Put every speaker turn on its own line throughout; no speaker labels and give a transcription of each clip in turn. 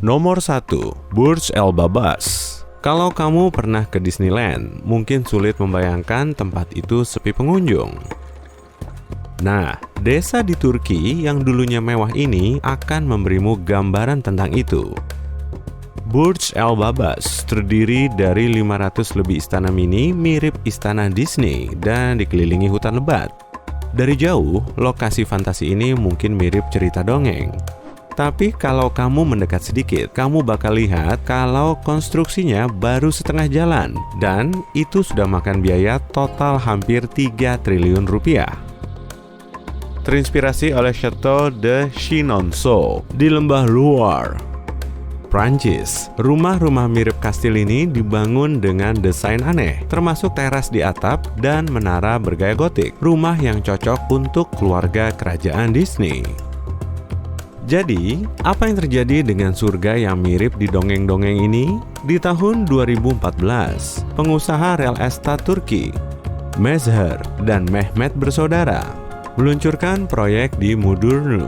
Nomor 1. Burj Al Babas. Kalau kamu pernah ke Disneyland, mungkin sulit membayangkan tempat itu sepi pengunjung. Nah, desa di Turki yang dulunya mewah ini akan memberimu gambaran tentang itu. Burj Al Babas terdiri dari 500 lebih istana mini mirip istana Disney dan dikelilingi hutan lebat. Dari jauh, lokasi fantasi ini mungkin mirip cerita dongeng. Tapi kalau kamu mendekat sedikit, kamu bakal lihat kalau konstruksinya baru setengah jalan dan itu sudah makan biaya total hampir 3 triliun rupiah. Terinspirasi oleh Chateau de Chenonceau di Lembah Loire, Prancis. Rumah-rumah mirip kastil ini dibangun dengan desain aneh, termasuk teras di atap dan menara bergaya gotik, rumah yang cocok untuk keluarga kerajaan Disney. Jadi, apa yang terjadi dengan surga yang mirip di dongeng-dongeng ini? Di tahun 2014, pengusaha real estate Turki, Mezher dan Mehmet bersaudara, meluncurkan proyek di Mudurnu.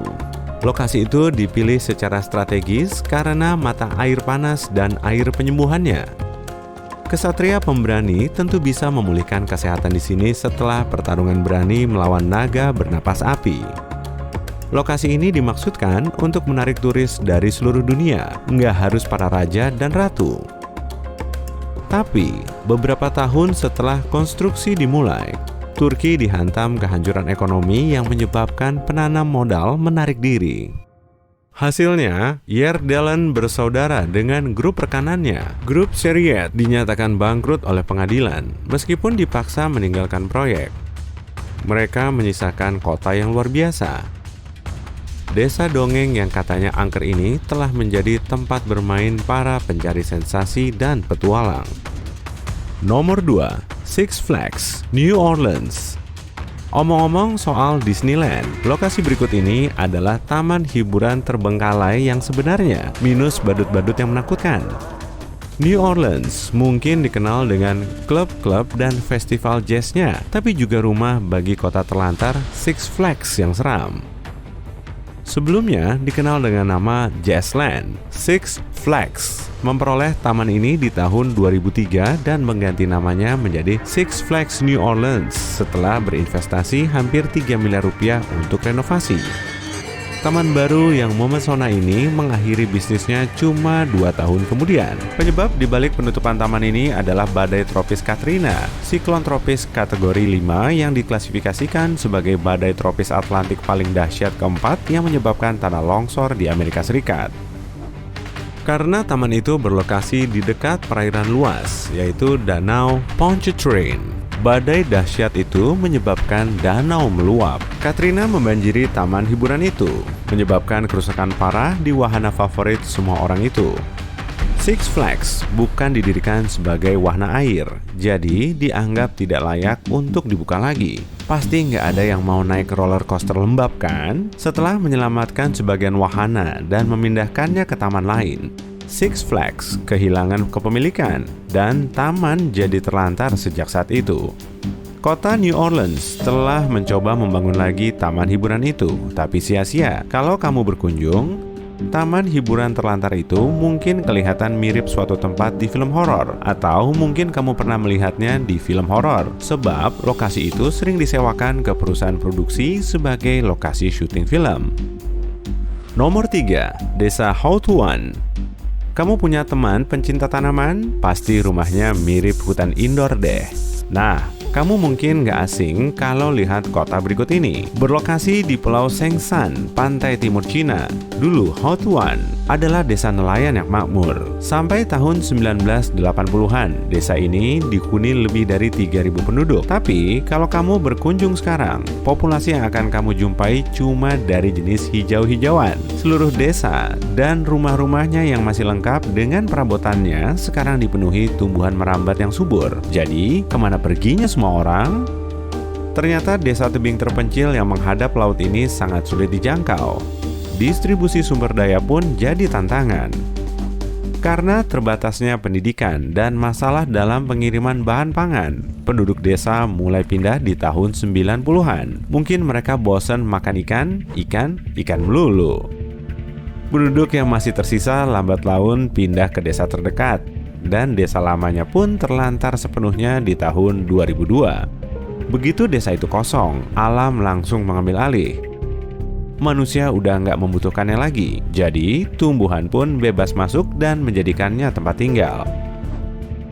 Lokasi itu dipilih secara strategis karena mata air panas dan air penyembuhannya. Kesatria pemberani tentu bisa memulihkan kesehatan di sini setelah pertarungan berani melawan naga bernapas api. Lokasi ini dimaksudkan untuk menarik turis dari seluruh dunia, nggak harus para raja dan ratu. Tapi, beberapa tahun setelah konstruksi dimulai, Turki dihantam kehancuran ekonomi yang menyebabkan penanam modal menarik diri. Hasilnya, Yerdalen bersaudara dengan grup rekanannya. Grup Seriet dinyatakan bangkrut oleh pengadilan, meskipun dipaksa meninggalkan proyek. Mereka menyisakan kota yang luar biasa. Desa dongeng yang katanya angker ini telah menjadi tempat bermain para pencari sensasi dan petualang. Nomor 2. Six Flags, New Orleans. Omong-omong soal Disneyland, lokasi berikut ini adalah taman hiburan terbengkalai yang sebenarnya, minus badut-badut yang menakutkan. New Orleans mungkin dikenal dengan klub-klub dan festival jazznya, tapi juga rumah bagi kota terlantar Six Flags yang seram. Sebelumnya dikenal dengan nama Jazzland, Six Flags memperoleh taman ini di tahun 2003 dan mengganti namanya menjadi Six Flags New Orleans setelah berinvestasi hampir 3 miliar rupiah untuk renovasi. Taman baru yang memesona ini mengakhiri bisnisnya cuma 2 tahun kemudian. Penyebab dibalik penutupan taman ini adalah badai tropis Katrina, siklon tropis kategori 5 yang diklasifikasikan sebagai badai tropis Atlantik paling dahsyat keempat yang menyebabkan tanah longsor di Amerika Serikat. Karena taman itu berlokasi di dekat perairan luas, yaitu Danau Pontchartrain, badai dahsyat itu menyebabkan danau meluap. Katrina membanjiri taman hiburan itu, menyebabkan kerusakan parah di wahana favorit semua orang itu. Six Flags bukan didirikan sebagai wahana air, jadi dianggap tidak layak untuk dibuka lagi. Pasti nggak ada yang mau naik roller coaster lembab kan? Setelah menyelamatkan sebagian wahana dan memindahkannya ke taman lain, Six Flags kehilangan kepemilikan dan taman jadi terlantar sejak saat itu. Kota New Orleans telah mencoba membangun lagi taman hiburan itu, tapi sia-sia. Kalau kamu berkunjung, taman hiburan terlantar itu mungkin kelihatan mirip suatu tempat di film horor, atau mungkin kamu pernah melihatnya di film horor, sebab lokasi itu sering disewakan ke perusahaan produksi sebagai lokasi syuting film. Nomor 3. Desa Houtuan. Kamu punya teman pencinta tanaman? Pasti rumahnya mirip hutan indoor deh. Nah, kamu mungkin nggak asing kalau lihat kota berikut ini. Berlokasi di Pulau Sengsan, pantai timur Cina. Dulu, Houtuan adalah desa nelayan yang makmur. Sampai tahun 1980-an, desa ini dihuni lebih dari 3.000 penduduk. Tapi, kalau kamu berkunjung sekarang, populasi yang akan kamu jumpai cuma dari jenis hijau-hijauan. Seluruh desa dan rumah-rumahnya yang masih lengkap dengan perabotannya sekarang dipenuhi tumbuhan merambat yang subur. Jadi, kemana perginya semua orang? Ternyata desa tebing terpencil yang menghadap laut ini sangat sulit dijangkau. Distribusi sumber daya pun jadi tantangan. Karena terbatasnya pendidikan dan masalah dalam pengiriman bahan pangan, penduduk desa mulai pindah di tahun 90-an. Mungkin mereka bosan makan ikan melulu. Penduduk yang masih tersisa lambat laun pindah ke desa terdekat, dan desa lamanya pun terlantar sepenuhnya di tahun 2002. Begitu desa itu kosong, alam langsung mengambil alih. Manusia udah nggak membutuhkannya lagi, jadi tumbuhan pun bebas masuk dan menjadikannya tempat tinggal.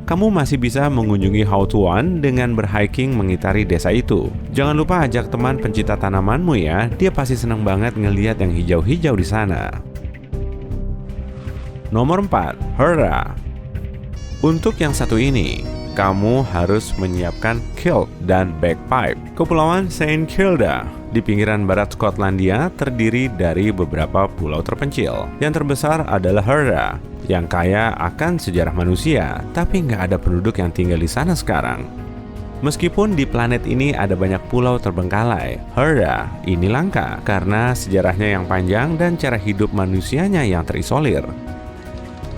Kamu masih bisa mengunjungi Hautuan dengan berhiking mengitari desa itu. Jangan lupa ajak teman pencinta tanamanmu ya, dia pasti senang banget ngelihat yang hijau-hijau di sana. Nomor 4, Hurra. Untuk yang satu ini, kamu harus menyiapkan kilt dan bagpipe. Kepulauan St. Kilda di pinggiran barat Skotlandia terdiri dari beberapa pulau terpencil. Yang terbesar adalah Hurra, yang kaya akan sejarah manusia, tapi nggak ada penduduk yang tinggal di sana sekarang. Meskipun di planet ini ada banyak pulau terbengkalai, Hurra ini langka karena sejarahnya yang panjang dan cara hidup manusianya yang terisolir.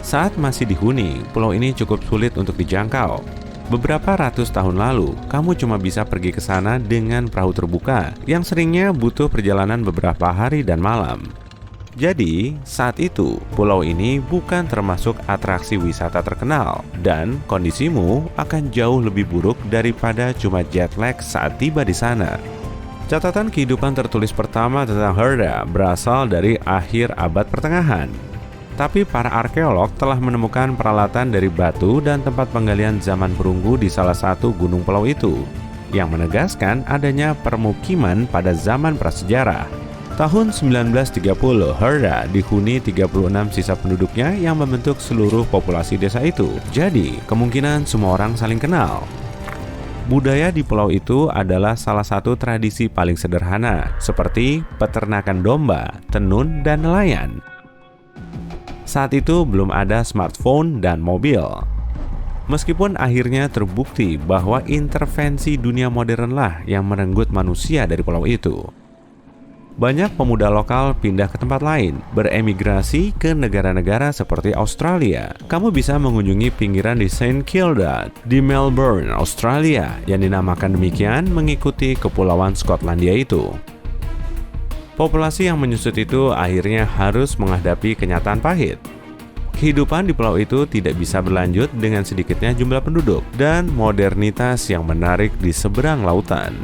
Saat masih dihuni, pulau ini cukup sulit untuk dijangkau. Beberapa ratus tahun lalu, kamu cuma bisa pergi ke sana dengan perahu terbuka yang seringnya butuh perjalanan beberapa hari dan malam. Jadi, saat itu, pulau ini bukan termasuk atraksi wisata terkenal dan kondisimu akan jauh lebih buruk daripada cuma jet lag saat tiba di sana. Catatan kehidupan tertulis pertama tentang Hurra berasal dari akhir abad pertengahan. Tapi para arkeolog telah menemukan peralatan dari batu dan tempat penggalian zaman perunggu di salah satu gunung pulau itu, yang menegaskan adanya permukiman pada zaman prasejarah. Tahun 1930, Hurra dihuni 36 sisa penduduknya yang membentuk seluruh populasi desa itu. Jadi, kemungkinan semua orang saling kenal. Budaya di pulau itu adalah salah satu tradisi paling sederhana, seperti peternakan domba, tenun, dan nelayan. Saat itu belum ada smartphone dan mobil. Meskipun akhirnya terbukti bahwa intervensi dunia modernlah yang merenggut manusia dari pulau itu. Banyak pemuda lokal pindah ke tempat lain, beremigrasi ke negara-negara seperti Australia. Kamu bisa mengunjungi pinggiran di St. Kilda di Melbourne, Australia, yang dinamakan demikian mengikuti kepulauan Skotlandia itu. Populasi yang menyusut itu akhirnya harus menghadapi kenyataan pahit. Kehidupan di pulau itu tidak bisa berlanjut dengan sedikitnya jumlah penduduk dan modernitas yang menarik di seberang lautan.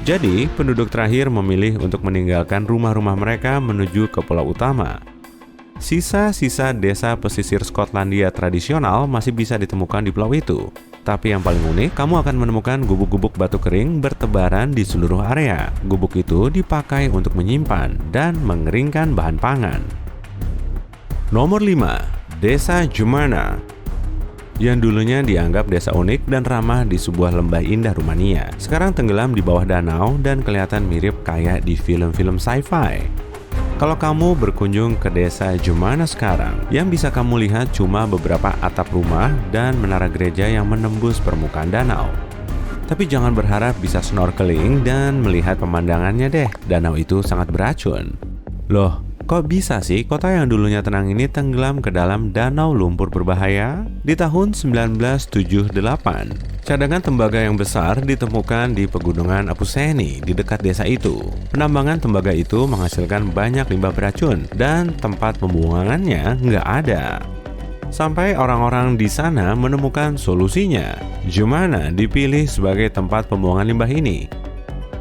Jadi, penduduk terakhir memilih untuk meninggalkan rumah-rumah mereka menuju ke pulau utama. Sisa-sisa desa pesisir Skotlandia tradisional masih bisa ditemukan di pulau itu. Tapi yang paling unik, kamu akan menemukan gubuk-gubuk batu kering bertebaran di seluruh area. Gubuk itu dipakai untuk menyimpan dan mengeringkan bahan pangan. Nomor 5, Desa Jumana. Yang dulunya dianggap desa unik dan ramah di sebuah lembah indah Rumania, sekarang tenggelam di bawah danau dan kelihatan mirip kayak di film-film sci-fi. Kalau kamu berkunjung ke desa Jumana sekarang, yang bisa kamu lihat cuma beberapa atap rumah dan menara gereja yang menembus permukaan danau. Tapi jangan berharap bisa snorkeling dan melihat pemandangannya deh, danau itu sangat beracun. Loh, kok bisa sih kota yang dulunya tenang ini tenggelam ke dalam danau lumpur berbahaya? Di tahun 1978, cadangan tembaga yang besar ditemukan di pegunungan Apuseni di dekat desa itu. Penambangan tembaga itu menghasilkan banyak limbah beracun dan tempat pembuangannya nggak ada. Sampai orang-orang di sana menemukan solusinya. Jumana dipilih sebagai tempat pembuangan limbah ini.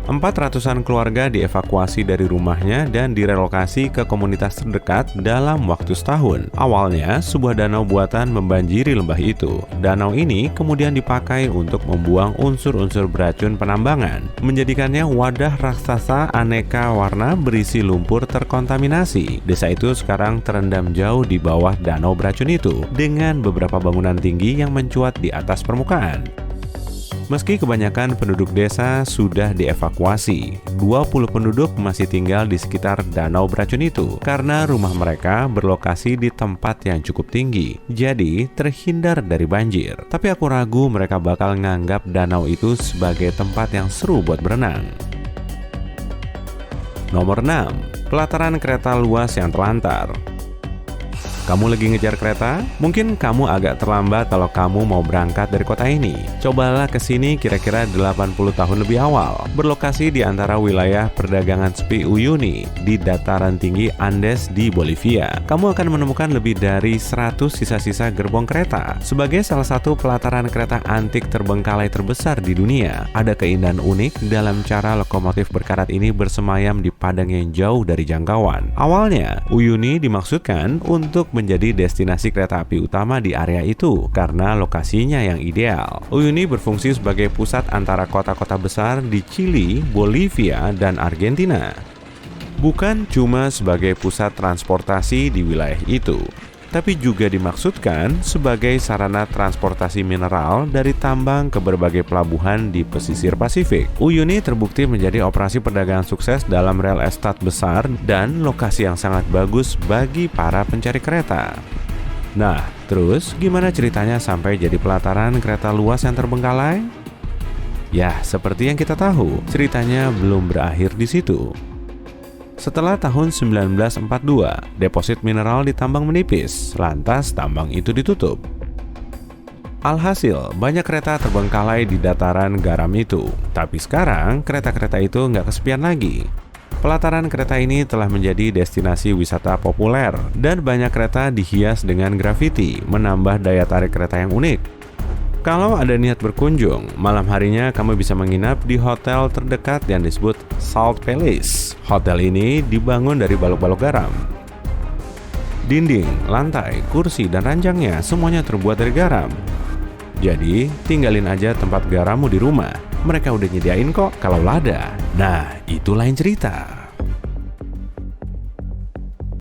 400-an keluarga dievakuasi dari rumahnya dan direlokasi ke komunitas terdekat dalam waktu setahun. Awalnya, sebuah danau buatan membanjiri lembah itu. Danau ini kemudian dipakai untuk membuang unsur-unsur beracun penambangan, menjadikannya wadah raksasa aneka warna berisi lumpur terkontaminasi. Desa itu sekarang terendam jauh di bawah danau beracun itu, dengan beberapa bangunan tinggi yang mencuat di atas permukaan. Meski kebanyakan penduduk desa sudah dievakuasi, 20 penduduk masih tinggal di sekitar danau beracun itu karena rumah mereka berlokasi di tempat yang cukup tinggi, jadi terhindar dari banjir. Tapi aku ragu mereka bakal nganggap danau itu sebagai tempat yang seru buat berenang. Nomor 6, pelataran kereta luas yang terlantar. Kamu lagi ngejar kereta? Mungkin kamu agak terlambat kalau kamu mau berangkat dari kota ini. Cobalah ke sini kira-kira 80 tahun lebih awal. Berlokasi di antara wilayah perdagangan sepi Uyuni di dataran tinggi Andes di Bolivia. Kamu akan menemukan lebih dari 100 sisa-sisa gerbong kereta. Sebagai salah satu pelataran kereta antik terbengkalai terbesar di dunia, ada keindahan unik dalam cara lokomotif berkarat ini bersemayam di padang yang jauh dari jangkauan. Awalnya, Uyuni dimaksudkan untuk menjadi destinasi kereta api utama di area itu karena lokasinya yang ideal. Uyuni berfungsi sebagai pusat antara kota-kota besar di Chili, Bolivia, dan Argentina. Bukan cuma sebagai pusat transportasi di wilayah itu, tapi juga dimaksudkan sebagai sarana transportasi mineral dari tambang ke berbagai pelabuhan di pesisir Pasifik. Uyuni terbukti menjadi operasi perdagangan sukses dalam real estate besar dan lokasi yang sangat bagus bagi para pencari kereta. Nah, terus gimana ceritanya sampai jadi pelataran kereta luas yang terbengkalai? Ya, seperti yang kita tahu, ceritanya belum berakhir di situ. Setelah tahun 1942, deposit mineral di tambang menipis, lantas tambang itu ditutup. Alhasil, banyak kereta terbengkalai di dataran garam itu. Tapi sekarang, kereta-kereta itu nggak kesepian lagi. Pelataran kereta ini telah menjadi destinasi wisata populer, dan banyak kereta dihias dengan grafiti, menambah daya tarik kereta yang unik. Kalau ada niat berkunjung, malam harinya kamu bisa menginap di hotel terdekat yang disebut Salt Palace. Hotel ini dibangun dari balok-balok garam. Dinding, lantai, kursi, dan ranjangnya semuanya terbuat dari garam. Jadi, tinggalin aja tempat garammu di rumah. Mereka udah nyediain kok kalau lada. Nah, itu lain cerita.